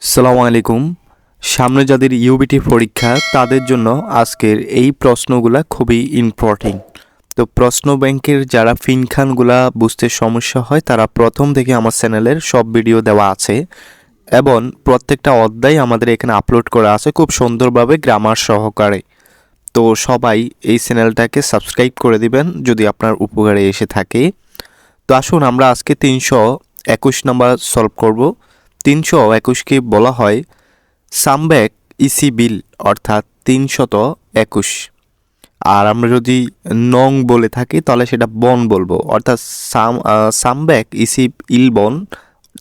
আসসালামু আলাইকুম। সামনে যাদের ইউবিটি পরীক্ষা তাদের জন্য আজকের এই প্রশ্নগুলা খুবই ইম্পর্টেন্ট। তো প্রশ্ন ব্যাংকের যারা ফিনখানগুলা বুঝতে সমস্যা হয় তারা প্রথম থেকে আমার চ্যানেলের সব ভিডিও দেওয়া আছে এবং প্রত্যেকটা অধ্যায় আমাদের এখানে আপলোড করা আছে খুব সুন্দরভাবে গ্রামার সহকারে। তো সবাই এই চ্যানেলটাকে সাবস্ক্রাইব করে দিবেন যদি আপনার উপকারে এসে থাকে। তো আসুন আমরা আজকে 321 নম্বর সলভ করব। 321কে বলা হয় সামব্যাক ইসি বিল অর্থাৎ 321। আর আমরা যদি নং বলে থাকি তাহলে সেটা বন বলবো অর্থাৎ সামব্যাক ইসি ইল বন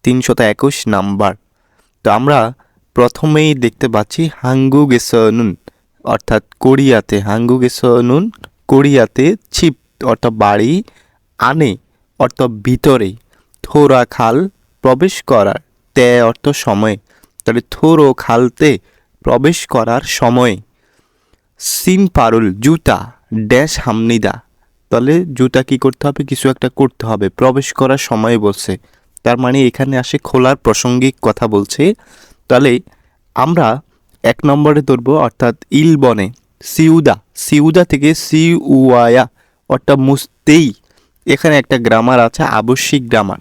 321 নাম্বার। তো আমরা প্রথমেই দেখতে পাচ্ছি হাঙ্গু গেসনুন অর্থাৎ কোরিয়াতে, হাঙ্গু গেসনুন কোরিয়াতে, ছিপ অর্থাৎ বাড়ি, আনে অর্থাৎ ভিতরে, থোরা খাল প্রবেশ করার, তে অর্থ সময়, তাহলে থোরো খালতে প্রবেশ করার সময়, সিন পারুল জুতা ড্যাশ হামনিদা, তাহলে জুতা কি করতে হবে, কিছু একটা করতে হবে, প্রবেশ করার সময় বলছে, তার মানে এখানে আসে খোলার প্রাসঙ্গিক কথা বলছে। তাহলে আমরা এক নম্বরে ধরবো অর্থাৎ ইলবনে সিউদা, সিউদা থেকে সিউয়ায়া অর্থাৎ মুস্তেই। এখানে একটা গ্রামার আছে আবশ্যিক গ্রামার,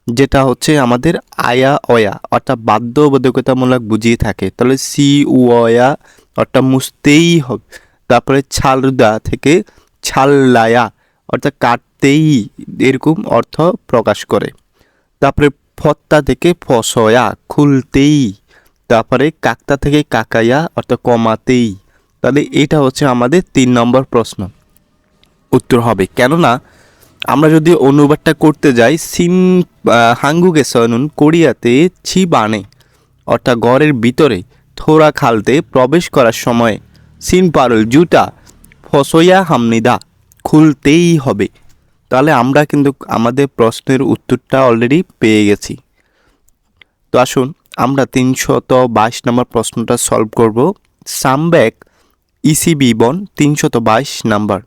যেটা হচ্ছে আমাদের আয়া অয়া অর্থাৎ বাধ্যবাধকতামূলক বুঝিয়ে থাকে। তাহলে সি উয়া অর্থাৎ মুছতেই হবে। তারপরে ছালদা থেকে ছাল্লায়া অর্থাৎ কাটতেই, এরকম অর্থ প্রকাশ করে। তারপরে ফত্তা থেকে ফসয়া খুলতেই। তারপরে কাকতা থেকে কাকায়া অর্থাৎ কমাতেই। তাহলে এটা হচ্ছে আমাদের 3 নম্বর প্রশ্ন উত্তর হবে। কেননা আমরা যদি অনুবাদটা করতে যাই হাঙ্গুগে সনুন কোরিয়াতে ছি বানে অর্থাৎ ঘরের ভিতরে, থোড়া খালতে প্রবেশ করার সময়, সিন পারুল জুতা ফসইয়া হামনিদা খুলতেই হবে। তাহলে আমরা কিন্তু আমাদের প্রশ্নের উত্তরটা অলরেডি পেয়ে গেছি। তো আসুন আমরা 322 নম্বর প্রশ্নটা সলভ করব। সামব্যাক ইসিবি বন 322 নাম্বার।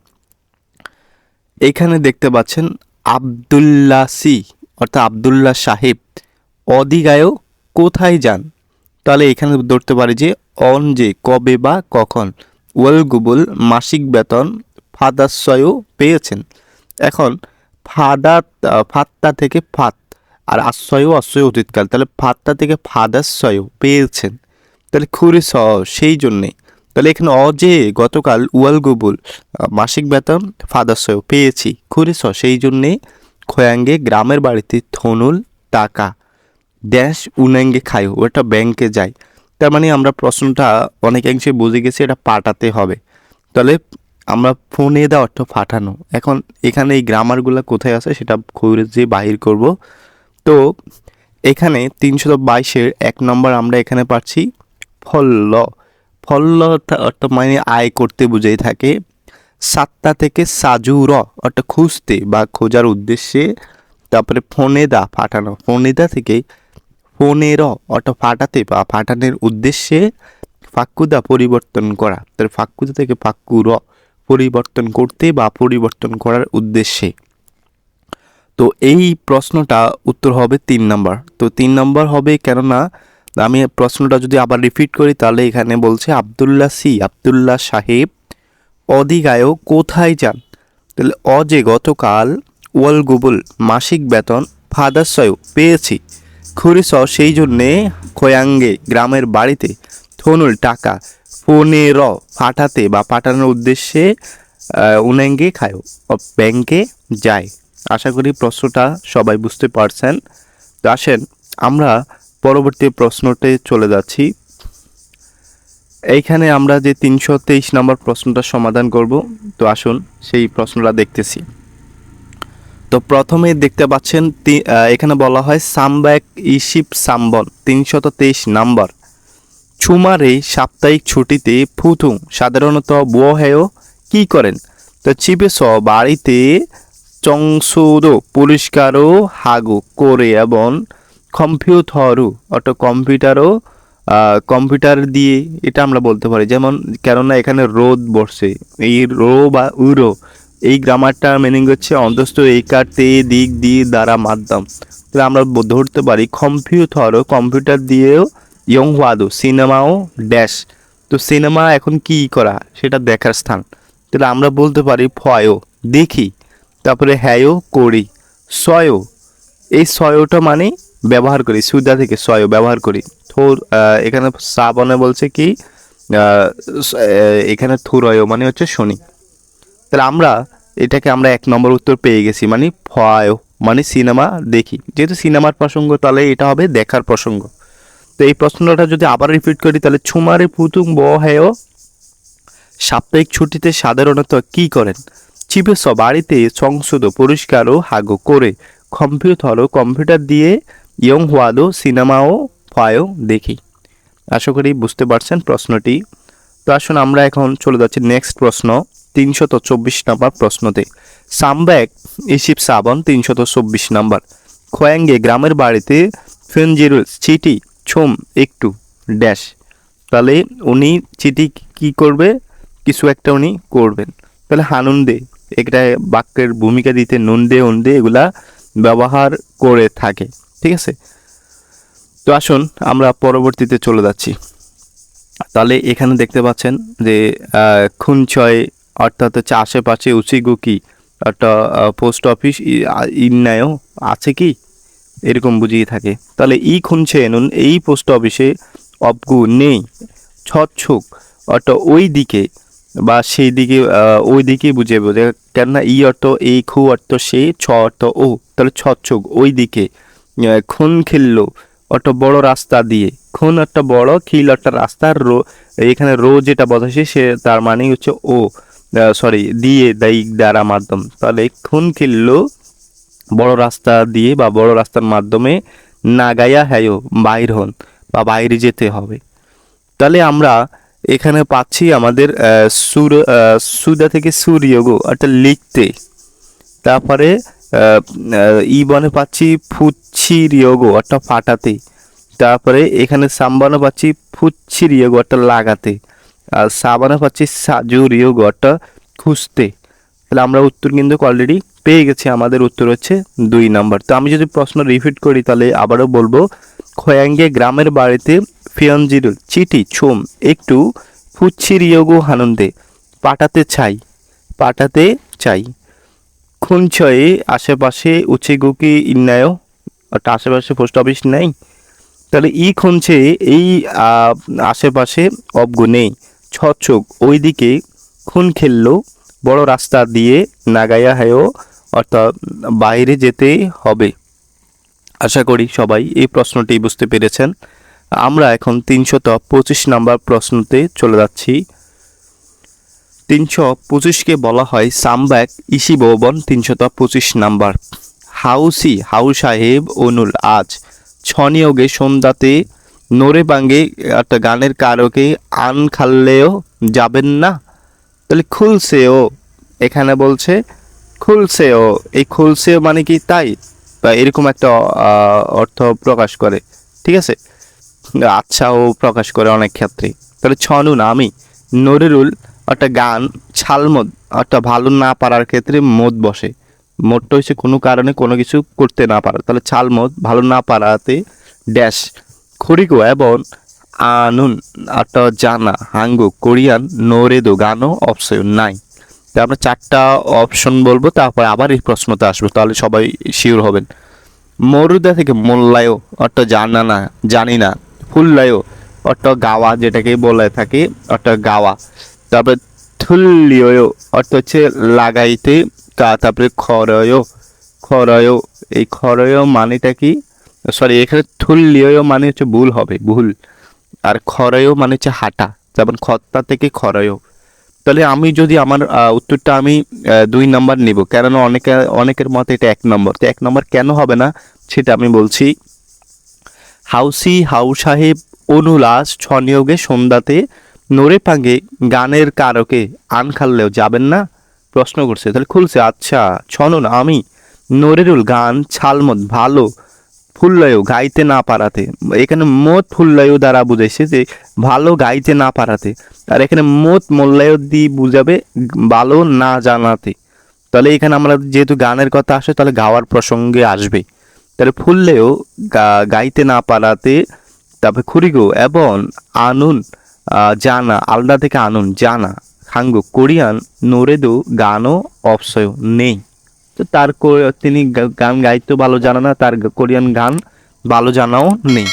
এখানে দেখতে পাচ্ছেন আবদুল্লা সি অর্থাৎ আবদুল্লাহ সাহেব অদিগায়ও কোথায় যান। তাহলে এখানে ধরতে পারি যে অন যে কবে বা কখন, ওয়েল গুবল মাসিক বেতন, ফাদাশ্রয়ও পেয়েছেন। এখন ফাত্তা থেকে ফাত আর আশ্রয়ও আশ্রয় অতীতকাল, তাহলে ফাত্তা থেকে ফাদাশ্রয়ও পেয়েছেন। তাহলে খুরে সেই জন্যে, তাহলে এখানে যে গতকাল ওয়াল গুবুল মাসিক বেতন ফাদার্সও পেয়েছি, খুরেছ সেই জন্যে, খয়াঙ্গে গ্রামের বাড়িতে থনুল টাকা ড্যাশ উনাঙ্গে খায় ওটা ব্যাংকে যায়। তার মানে আমরা প্রশ্নটা অনেকাংশে বুঝে গেছি, এটা পাঠাতে হবে। তাহলে আমরা ফোনে দেওয়া অর্থ পাঠানো। এখন এখানে এই গ্রামারগুলো কোথায় আছে সেটা খুঁজে বাহির করব। তো এখানে 322-এর 1 নম্বর আমরা এখানে পাচ্ছি ফল্ল, ফল্ল অর্থাৎ মানে আয় করতে বুঝাই থাকে। সাতটা থেকে সাজুর অর্থাৎ খুঁজতে বা খোঁজার উদ্দেশ্যে। তারপরে ফোনেদা ফাটানো, ফোনেদা থেকে ফোনের অর্থাৎ ফাটাতে বা ফাটানোর উদ্দেশ্যে। ফাক্কুদা পরিবর্তন করা, তার ফাক্কুদা থেকে ফাক্কুর পরিবর্তন করতে বা পরিবর্তন করার উদ্দেশ্যে। তো এই প্রশ্নটা উত্তর হবে 3 নম্বর। তো 3 নম্বর হবে, কেননা আমি প্রশ্নটা যদি আবার রিপিট করি তাহলে এখানে বলছে আবদুল্লাহ সাহেব অদিগায়ও কোথায় যান। তাহলে যে গতকাল, ওয়াল গুবুল মাসিক বেতন, ফাদার্সয় পেয়েছি, খুরিস সেই জন্যে, খয়াঙ্গে গ্রামের বাড়িতে, থনুল টাকা, ফোনের ফাটাতে বা পাঠানোর উদ্দেশ্যে, উনাঙ্গে খায় ব্যাংকে যায়। আশা করি প্রশ্নটা সবাই বুঝতে পারছেন। তো আসেন আমরা পরবর্তী প্রশ্নতে চলে যাচ্ছি। এইখানে আমরা যে 323 নম্বর প্রশ্নটা সমাধান করব। তো আসুন সেই প্রশ্নটা দেখতেছি। তো প্রথমে দেখতে পাচ্ছেন এখানে বলা হয় সামব্যাক ইশিপ সাম্বন 323 নাম্বার। চুমারে সাপ্তাহিক ছুটিতে ফুথুং সাধারণত বুয়েও কি করেন। তো চিপেস বাড়িতে চংসুদো পরিষ্কারও হাগু করে এবং কম্পিউটারও অর্থাৎ কম্পিউটার দিয়ে, এটা আমরা বলতে পারি। যেমন কেননা এখানে রোদ বসছে, এই রো বা উরো, এই গ্রামারটার মিনিং হচ্ছে অন্তস্থ এইকারতে দিক দিয়ে দ্বারা মাধ্যম। তাহলে আমরা ধরতে পারি কম্পিউটার দিয়েও ইয়ং ওয়াদু সিনেমাও ড্যাশ। তো সিনেমা এখন কি করা সেটা দেখার স্থান, তাহলে আমরা বলতে পারি ফয়ও দেখি, তারপরে হ্যায়ও করি, সয়ও এই সয়টা মানে ব্যবহার করি, সুদা থেকে সয় ব্যবহার করি। থোর এখানে শ্রাবণে বলছে কি এখানে থুরয় মানে হচ্ছে শনি। তাহলে আমরা এটাকে আমরা 1 নম্বর উত্তর পেয়ে গেছি, মানে ফয় মানে সিনেমা দেখি, যেহেতু সিনেমার প্রসঙ্গ তাহলে এটা হবে দেখার প্রসঙ্গ। তো এই প্রশ্নটা যদি আবার রিপিট করি তাহলে ছুমারে পুতুং ব হেয় সাপ্তাহিক ছুটিতে সাধারণত কি করেন? চিপেস বাড়িতে সংসদ পরিষ্কারও হাগো করে কম্পিউটার দিয়ে ইয়ং হওয়াদো সিনেমাও ফায়ও দেখি। আশা করি বুঝতে পারছেন প্রশ্নটি। তো আসুন আমরা এখন চলে যাচ্ছি নেক্সট প্রশ্ন 324 নম্বর প্রশ্নতে। সামব্যাক ইসিপ সাবন 324 নম্বর। খোয়াঙ্গে গ্রামের বাড়িতে ফেনজিরুল চিঠি ছুম একটু ড্যাশ। তাহলে উনি চিঠি কি করবে, কিছু একটা উনি করবেন। তাহলে হানুন্দে এটা বাক্যের ভূমিকা দিতে নুন্দে উন্দে এগুলা ব্যবহার করে থাকে, ঠিক আছে। তো আসুন আমরা পরবর্তীতে চলে যাচ্ছি। তাহলে এখানে দেখতে পাচ্ছেন যে খুনছয় অর্থাৎ হচ্ছে আশেপাশে উচিগুকি একটা পোস্ট অফিস ইন্নায়ও আছে কি, এরকম বুঝিয়ে থাকে। তাহলে ই খুনছে নুন এই পোস্ট অফিসে অবগু নেই, ছচ্ছুক অর্থাৎ ওই দিকে বা সেই দিকে ওই দিকেই বুঝে বোঝে, কেননা ই অর্থ এই খু অর্থ সে, ছ অর্থ ও, তাহলে ছচ্ছুক ওই দিকে। খুন খিল্লো অর্থাৎ বড় রাস্তা দিয়ে, খুন একটা বড়, খিল একটা রাস্তার, রো এখানে রো যেটা বোঝাচ্ছে সে তার মানে হচ্ছে ও, সরি দিয়ে দায়িক দ্বারা মাধ্যম। তাহলে খুন খিল্লো বড় রাস্তা দিয়ে বা বড় রাস্তার মাধ্যমে নাগায়া হ্যায়ো বাইর হন বা বাইরে যেতে হবে। তাহলে আমরা এখানে পাচ্ছি আমাদের সুদা থেকে সুরিয়োগো অর্থাৎ লিখতে, তারপরে ই বনে পাচ্ছি ফুচ্ছি রিয়োগো অর্থাৎ ফাটাতে, তারপরে এখানে সাম্বানে পাচ্ছি ফুচ্ছি রিয়োগো অর্থাৎ লাগাতে, আর সাবানে পাচ্ছি সাজু রিয়োগো অর্থাৎ খুঁজতে। তাহলে আমরা উত্তর কিন্তু অলরেডি পেয়ে গেছি, আমাদের উত্তর হচ্ছে 2 নম্বর। তো আমি যদি প্রশ্ন রিপিট করি তাহলে আবারও বলবো, খোয়াঙ্গে গ্রামের বাড়িতে ফিয়নজিরুল চিঠি ছুম একটু ফুচ্ছিরিয়োগো হানন্দে পাঠাতে চাই। খুনছয়ে আশেপাশে উচিগুকি ইন্নায় অর্থাৎ আশেপাশে পোস্ট অফিস নেই। তাহলে ই খুনছে এই আশেপাশে অবগু নেই, ছচ্ছুক ওইদিকে, খুন খেললো বড় রাস্তা দিয়ে, নাগায়া হায়ও অর্থাৎ বাইরে যেতে হবে। আশা করি সবাই এই প্রশ্নটি বুঝতে পেরেছেন। আমরা এখন 325 নম্বর প্রশ্নতে চলে যাচ্ছি। 325কে বলা হয় সামব্যাক ইসি ভবন। 325 নাম্বার। হাউ সাহেব অনুল আজ ছনিয়োগে সন্ধ্যাতে নোরে বাঙ্গে একটা গানের কারকে আন খাললেও যাবেন না। তাহলে খুলছেও এখানে বলছে খুলছেও, এই খুলছেও মানে কি তাই বা এরকম একটা অর্থ প্রকাশ করে, ঠিক আছে। আচ্ছাও প্রকাশ করে অনেক ক্ষেত্রে। তাহলে ছনুন আমি নরিরুল একটা গান, ছালমদ একটা ভালো না পারার ক্ষেত্রে মদ বসে। মদটা হচ্ছে কোনো কারণে কোনো কিছু করতে না পারা, তাহলে ছালমদ ভালো না পারাতে ড্যাশ খড়িগো এবং আনুন একটা জানা হাঙ্গু কোরিয়ান নোরেদো গানও অপশন নাই। তো আমরা 4টা অপশন বলবো, তারপর আবার এই প্রশ্নতে আসবো, তাহলে সবাই শিওর হবেন। মরুদা থেকে মোল্লায়ও অর্থাৎ জানি না, ফুল্লায়ও অর্থাৎ গাওয়া যেটাকে বলে থাকে অর্থাৎ গাওয়া, তারপরে থুল্লিও অর্থ হচ্ছে লাগাইতে, তারপরে খরয় এই খরয় মানেটা কি, সরি এখানে থুল্লিও মানে হচ্ছে ভুল হবে, ভুল। আর খরয় মানে হচ্ছে হাঁটা, যেমন খত্তা থেকে খরয়। তাহলে আমি যদি আমার উত্তরটা আমি 2 নম্বর নিব, কেননা অনেকের মতে এটা 1 নম্বর। তো 1 নম্বর কেন হবে না সেটা আমি বলছি। হাউ সাহেব অনুলাস ছনিয়োগে সন্ধ্যাতে নোরে পাঙ্গে গানের কারকে আন খাললেও যাবেন না, প্রশ্ন করছে। তাহলে খুলছে আচ্ছা ছনুন আমি নোরেরুল গান ছালমদ ভালো ফুল্লয় গাইতে না পারাতে, এখানে মত ফুল্লয় দ্বারা বুঝাইছে যে ভালো গাইতে না পারাতে, আর এখানে মত মোল্লায় দিয়ে বুঝাবে ভালো না জানাতে। তাহলে এখানে আমরা যেহেতু গানের কথা আসে তাহলে গাওয়ার প্রসঙ্গে আসবে। তাহলে ফুললেও গাইতে না পারাতে, তারপরে খুরিগো এবং আনুন জানা আলদা থেকে আনুন জানা হাঙ্গু কোরিয়ান নোরেদু গানও অপসয় নেই। তো তার তিনি গান গাইতে ভালো জানা না, তার কোরিয়ান গান ভালো জানাও নেই।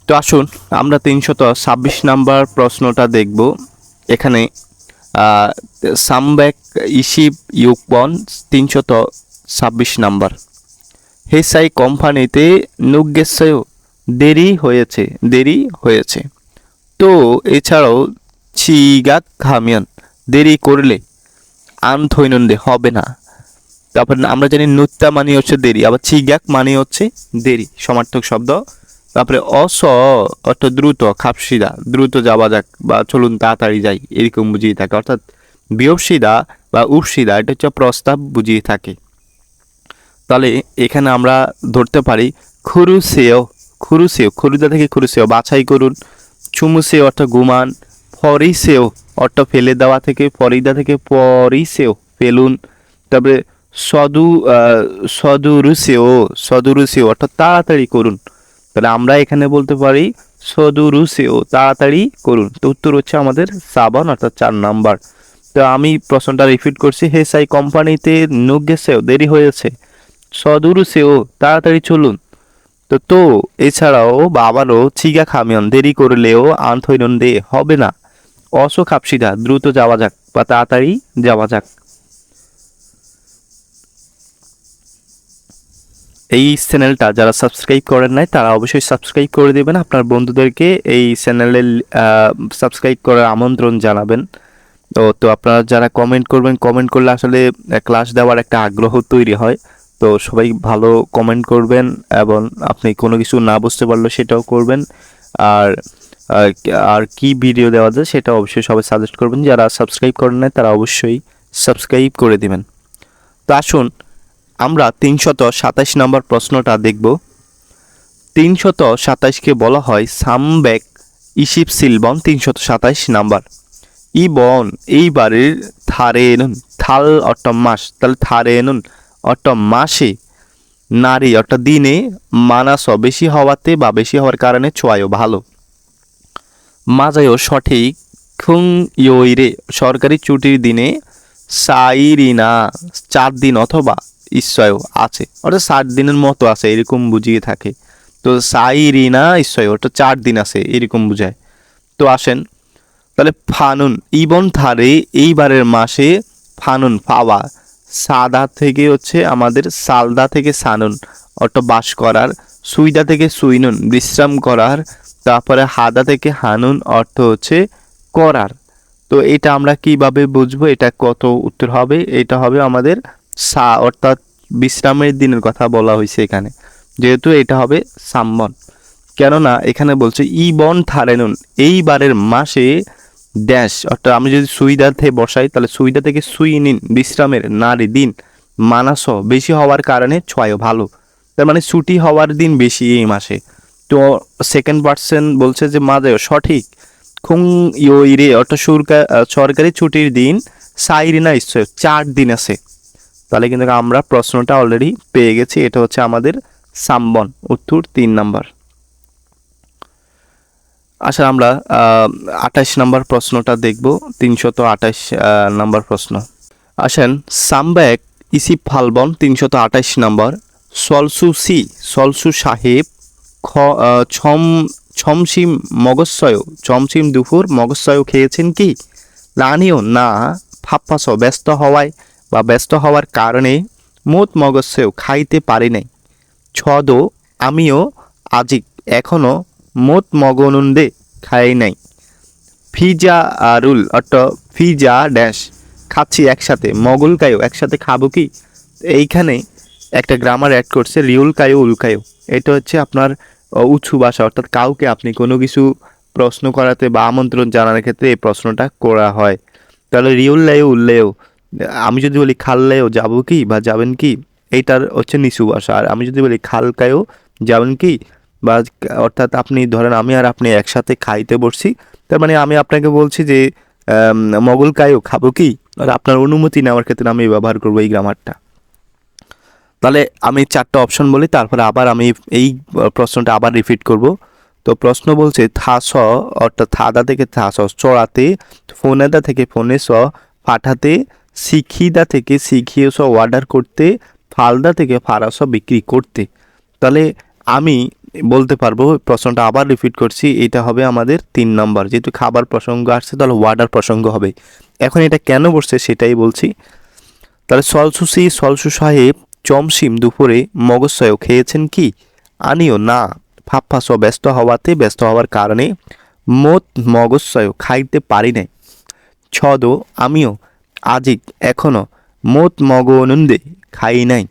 তো আসুন আমরা 326 নাম্বার প্রশ্নটা দেখব। এখানে সামব্যাক ইসিপ ইউকবন 326 নাম্বার। হেসাই কোম্পানিতে নুগেসেও দেরি হয়েছে। তো এছাড়াও চিগাক খামিয়ন দেরি করলে আনথৈনন্দে হবে না। তারপর আমরা জানি নুত্তা মানে হচ্ছে দেরি, আবার চিগাক মানে হচ্ছে দেরি, সমার্থক শব্দ। তারপরে অর্থ দ্রুত, খাপসিদা দ্রুত যাওয়া যাক বা চলুন তাড়াতাড়ি যাই এরকম বুঝিয়ে থাকে। অর্থাৎ বিয়পসিদা বা উপসিদা এটা হচ্ছে প্রস্তাব বুঝিয়ে থাকে। তাহলে এখানে আমরা ধরতে পারি খুরুসেও খুরুদা থেকে খুরুসেও বাছাই করুন। চুমুসেও অর্থ ঘুমান। ফরিসেও অর্থ ফেলে দেওয়া থেকে ফরিদা থেকে পরিসেও ফেলুন। তারপরে সদুরুসেও অর্থাৎ তাড়াতাড়ি করুন। তাহলে আমরা এখানে বলতে পারি সদুরুসেও তাড়াতাড়ি করুন। তো উত্তর হচ্ছে আমাদের 7 অর্থাৎ 4 নাম্বার। তো আমি প্রশ্নটা রিপিট করছি, হেসাই কোম্পানিতে নুগেসেও দেরি হয়েছে, সদুরুসেও তাড়াতাড়ি চলুন। তো এছাড়াও বা আবারও চিগা খামিয়ন দেরি করলেও আনথৈনন্দে হবে না। অসো খাপসিদা দ্রুত যাওয়া যাক বা তাড়াতাড়ি যাওয়া যাক। এই চ্যানেলটা যারা সাবস্ক্রাইব করেন নাই তারা অবশ্যই সাবস্ক্রাইব করে দেবেন, আপনার বন্ধুদেরকে এই চ্যানেলে সাবস্ক্রাইব করার আমন্ত্রণ জানাবেন। তো আপনারা যারা কমেন্ট করবেন, কমেন্ট করলে আসলে ক্লাস দেওয়ার একটা আগ্রহ তৈরি হয়। তো সবাই ভালো কমেন্ট করবেন এবং আপনি কোনো কিছু না বুঝতে পারলে সেটাও করবেন। আর আর কি ভিডিও দেওয়া যায় সেটা অবশ্যই সবাই সাজেস্ট করবেন। যারা সাবস্ক্রাইব করেন নাই তারা অবশ্যই সাবস্ক্রাইব করে দিবেন। তো আসুন আমরা 327 নম্বর প্রশ্নটা দেখব। 327কে বলা হয় সামব্যাক ইসিপ সিলবন 327 নাম্বার। ইবন এইবারের থারেনুন থাল অর্থাৎ মাস, তাহলে থারেনুন অর্থাৎ মাসে, নারী অর্থাৎ দিনে, মানাস বেশি হওয়াতে বা বেশি হওয়ার কারণে ছোয়ায়ও ভালো, মাজায়ও সঠিক, খুং ইয়ইরে সরকারি ছুটির দিনে, সাইরিনা 4 দিন অথবা ঈশ্বয়ও আছে, অর্থাৎ 60 দিনের মতো আছে এরকম বুঝিয়ে থাকে। তো সাইরিনা ঈশ্বয় অর্থাৎ 4 দিন আছে এরকম বুঝায়। তো আসেন তাহলে ফানুন ইবন থারে এইবারের মাসে ফানুন পাওয়া, সাদা থেকে হচ্ছে আমাদের সালদা থেকে সানুন অর্থাৎ বাস করার, সুইদা থেকে সুইনুন বিশ্রাম করার, তারপরে হাদা থেকে হানুন অর্থ হচ্ছে করার। তো এটা আমরা কিভাবে বুঝবো, এটা কত উত্তর হবে? এটা হবে আমাদের অর্থাৎ বিশ্রামের দিনের কথা বলা হয়েছে এখানে, যেহেতু এটা হবে সাম্বন। কেননা এখানে বলছে ইবন থারেনুন এইবারের মাসে ড্যাশ, অর্থাৎ আমি যদি সুইদা থেকে বসাই তাহলে সুইদা থেকে সুই নিন বিশ্রামের, নারী দিন, মানাস বেশি হওয়ার কারণে ছয়ও ভালো, তার মানে ছুটি হওয়ার দিন বেশি এই মাসে। তো সেকেন্ড পার্সন বলছে যে মাজায় সঠিক, খুং ইয়ইরে অর্থাৎ সরকারি ছুটির দিন, সাইরিনা ইচ্ছে 4 দিন আছে। তাহলে কিন্তু আমরা প্রশ্নটা অলরেডি পেয়ে গেছি, এটা হচ্ছে আমাদের সাম্বন, উত্তর 3 নাম্বার। আচ্ছা আমরা 28 নম্বর প্রশ্নটা দেখব। 328 নম্বর প্রশ্ন। আসেন সামব্যাক ইসিপ ফালবন 328 নম্বর। সলসু সাহেব ছমসিম মগস্বয় ছমসিম দুপুর মগস্বয় খেয়েছেন কি? লানিও না ফাপ্পাস ব্যস্ত হওয়ায় বা ব্যস্ত হওয়ার কারণে মোট মগস্বয় খাইতে পারি নাই। ছদ আমিও আজিক এখনো মোট মগনুন্দে খাই নাই। ফিজা রুল অর্থাৎ ফিজা ড্যাশ খাচ্ছি একসাথে, মগুল কায়ো একসাথে খাবো কি? এইখানে একটা গ্রামার অ্যাড করছে রিউল কায়ো উলকায়ো, এটা হচ্ছে আপনার উঁচু ভাষা, অর্থাৎ কাউকে আপনি কোনো কিছু প্রশ্ন করাতে বা আমন্ত্রণ জানানোর ক্ষেত্রে এই প্রশ্নটা করা হয়। তাহলে রিউল লায়ো উল্লেও, আমি যদি বলি খাল্লায়ও যাবো কি বা যাবেন কি, এইটার হচ্ছে নিচু ভাষা। আর আমি যদি বলি খালকায়ও যাবেন কি, বা অর্থাৎ আপনি ধরেন আমি আর আপনি একসাথে খাইতে বসছি, তার মানে আমি আপনাকে বলছি যে মগল কায়ও খাবো কি, আর আপনার অনুমতি নেওয়ার ক্ষেত্রে আমি ব্যবহার করবো এই গ্রামারটা। তাহলে আমি 4টা অপশন বলি, তারপরে আবার আমি এই প্রশ্নটা আবার রিপিট করব। তো প্রশ্ন বলছে থাস, অর্থাৎ থাদা থেকে থাস চড়াতে, ফোনেদা থেকে ফোনে স পাঠাতে, শিখিদা থেকে শিখিয়ে স অর্ডার করতে, ফালদা থেকে ফারাস বিক্রি করতে। তাহলে আমি বলতে পারবো, প্রশ্নটা আবার রিপিট করছি, এটা হবে আমাদের 3 নম্বর। যেহেতু খাবার প্রসঙ্গ আসছে তাহলে ওয়ার্ডার প্রসঙ্গ হবে। এখন এটা কেন বসছে সেটাই বলছি। তাহলে সলসু সাহেব চমসিম দুপুরে মগজসয় খেয়েছেন কি? আনিও না, ফাপ্পাস ব্যস্ত হওয়ার কারণে মোট মগজসয় খাইতে পারি নাই। ছদ আমিও আজিক এখনো মোট মগনন্দে খাই নাই।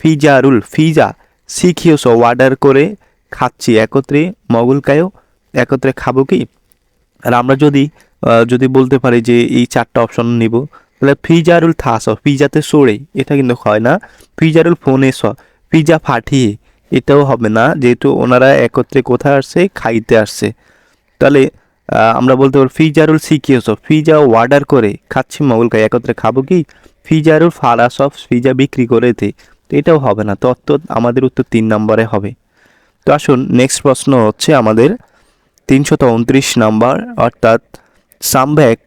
ফিজা শিখিয়েছ অর্ডার করে খাচ্ছি একত্রে, মগুলকায়ও একত্রে খাবো কি? আর আমরা যদি বলতে পারি যে এই 4টা অপশন নিব, তাহলে ফিজারুল থাস পিজাতে সরে, এটা কিন্তু হয় না। ফিজারুল ফোনে পিজা ফাটিয়ে, এটাও হবে না, যেহেতু ওনারা একত্রে কোথায় আসছে, খাইতে আসছে। তাহলে আমরা বলতে পারি ফিজারুল শিখিয়েছ পিজা অর্ডার করে খাচ্ছি মগুলকায় একত্রে খাবো কি? ফিজারুল ফারাস পিজা বিক্রি করেতে, তো এটাও হবে না। তো আমাদের উত্তর 3 নম্বরে হবে। তো আসুন নেক্সট প্রশ্ন হচ্ছে আমাদের 329 নাম্বার, অর্থাৎ সামব্যাক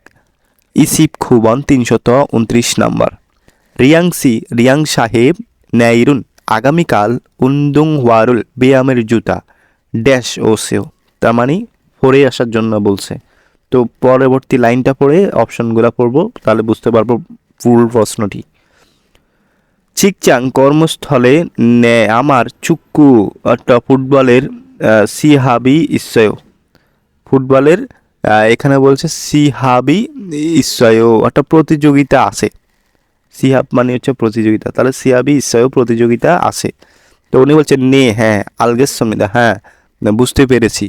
ইসিপ খুবন 329 নাম্বার। রিয়াং সাহেব ন্যায়রুন আগামীকাল উন্দুং ওয়ারুল ব্যায়ামের জুতা ড্যাশ ও সেও, তার মানে পরে আসার জন্য বলছে। তো পরবর্তী লাইনটা পড়ে অপশনগুলো পড়বো, তাহলে বুঝতে পারবো ফুল প্রশ্নটি। চিকচাং কর্মস্থলে নে আমার চুক্কু, অর্থাৎ ফুটবলের সিহাবি ইসয়, ফুটবলের এখানে বলছে সিহাবি ইসয়, অর্থাৎ প্রতিযোগিতা আছে। সিহাব মানে হচ্ছে প্রতিযোগিতা, তাহলে সিহাবি ইসয় প্রতিযোগিতা আছে। তো উনি বলছেন নে, হ্যাঁ, আলগেস সমিদা, হ্যাঁ বুঝতে পেরেছি,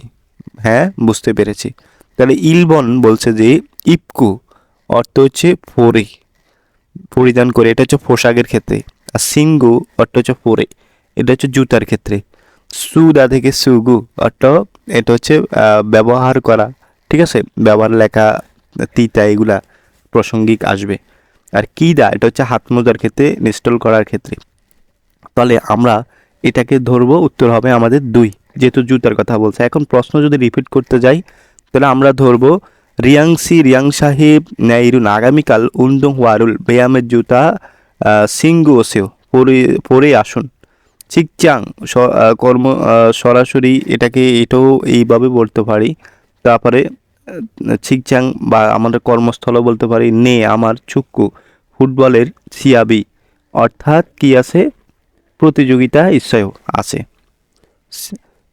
হ্যাঁ বুঝতে পেরেছি। তাহলে ইলবন বলছে যে ইপকু অর্থ হচ্ছে পরিধান করে, এটা হচ্ছে পোশাকের ক্ষেত্রে। আর সিঙ্গু অর্থ হচ্ছে পরে, এটা হচ্ছে জুতার ক্ষেত্রে। সুদা থেকে সুগু অর্থ এটা হচ্ছে ব্যবহার করা, ঠিক আছে, ব্যবহার লেখা তিতা এগুলা প্রাসঙ্গিক আসবে। আর কিদা এটা হচ্ছে হাত মোজার ক্ষেত্রে, ইনস্টল করার ক্ষেত্রে। তাহলে আমরা এটাকে ধরবো, উত্তর হবে আমাদের 2, যেহেতু জুতার কথা বলছে। এখন প্রশ্ন যদি রিপিট করতে যাই, তাহলে আমরা ধরবো রিয়াং সাহেব ন্যায়রুন আগামীকাল উন্দুং ওয়ারুল ব্যায়ামের জুতা সিঙ্গু ওসেও পরে আসুন। চিকচাং কর্ম সরাসরি এটাও এইভাবে বলতে পারি। তারপরে চিকচাং বা আমাদের কর্মস্থলও বলতে পারি। নে আমার চুক্কু ফুটবলের সিয়াবি, অর্থাৎ কি আছে, প্রতিযোগিতা ইচ্ছায় আছে।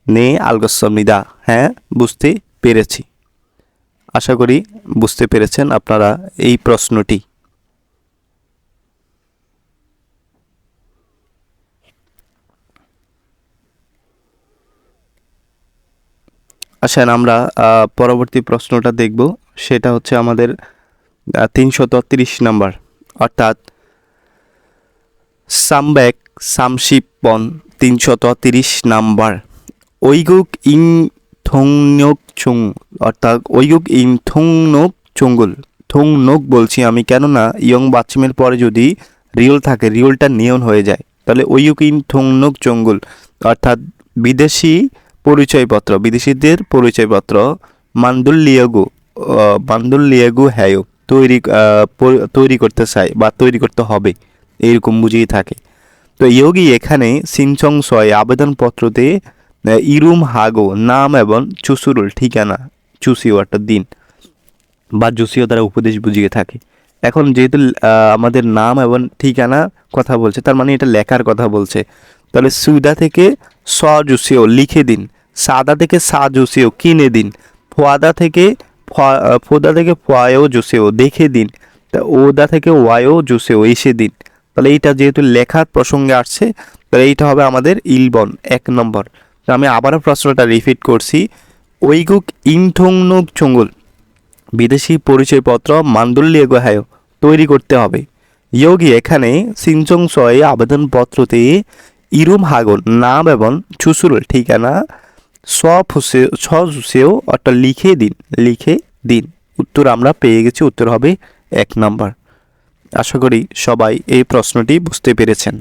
নে আলগসমিদা, হ্যাঁ বুঝতে পেরেছি। আশা করি বুঝতে পেরেছেন আপনারা এই প্রশ্নটি। আসেন আমরা পরবর্তী প্রশ্নটা দেখব, সেটা হচ্ছে আমাদের 330 নাম্বার, অর্থাৎ সামব্যাক সামশিপন 330 নাম্বার। ঐগুক ইং থংনক চুং, অর্থাৎ ঐগুক ইং থংনক চুঙ্গুল, থংনক বলছি আমি, কেননা ইয়ং বাচ্চিমের পরে যদি রিওল থাকে, রিওলটা নিয়ন হয়ে যায়। তাহলে ঐগুক ইং থংনক চুঙ্গুল, অর্থাৎ বিদেশিদের পরিচয়পত্র মান্দুল্লিয়াগু হ্যায় তৈরি করতে চায় বা তৈরি করতে হবে, এরকম বুঝিয়ে থাকে। তো ইয়োগি এখানে সিনচং সয় আবেদনপত্রতে ইরুম হাগো নাম এবং চুসুরুল ঠিকানা, চুসিও একটা দিন বা জুসিও দ্বারা উপদেশ বুঝিয়ে থাকে। এখন যেহেতু আমাদের নাম এবং ঠিকানা কথা বলছে, তার মানে এটা লেখার কথা বলছে। তাহলে সুদা থেকে স জুসিও লিখে দিন, সাদা থেকে সা জুসিও কিনে দিন, ফোদা থেকে ফোয়ায়ও জুসিও দেখে দিন, তা ওদা থেকে ওয়ায়ও জুসিও এসে দিন। তাহলে এইটা যেহেতু লেখার প্রসঙ্গে আসছে, তাহলে এইটা হবে আমাদের ইলবন 1 নম্বর। তো আমি আবারও প্রশ্নটা রিপিট করছি। ঐগুক ইংথংনুক চঙ্গুল, বিদেশি পরিচয়পত্র মান্দুল্লিয়াগো হ্যায় তৈরি করতে হবে। ইয়োগি এখানে সিনচং সয়ে আবেদনপত্রতে ইরুম হাগন নাম এবং চুসুল ঠিকানা সুসেও অর্থাৎ লিখে দিন। উত্তর আমরা পেয়ে গেছি, উত্তর হবে 1 নম্বর। আশা করি সবাই এই প্রশ্নটি বুঝতে পেরেছেন।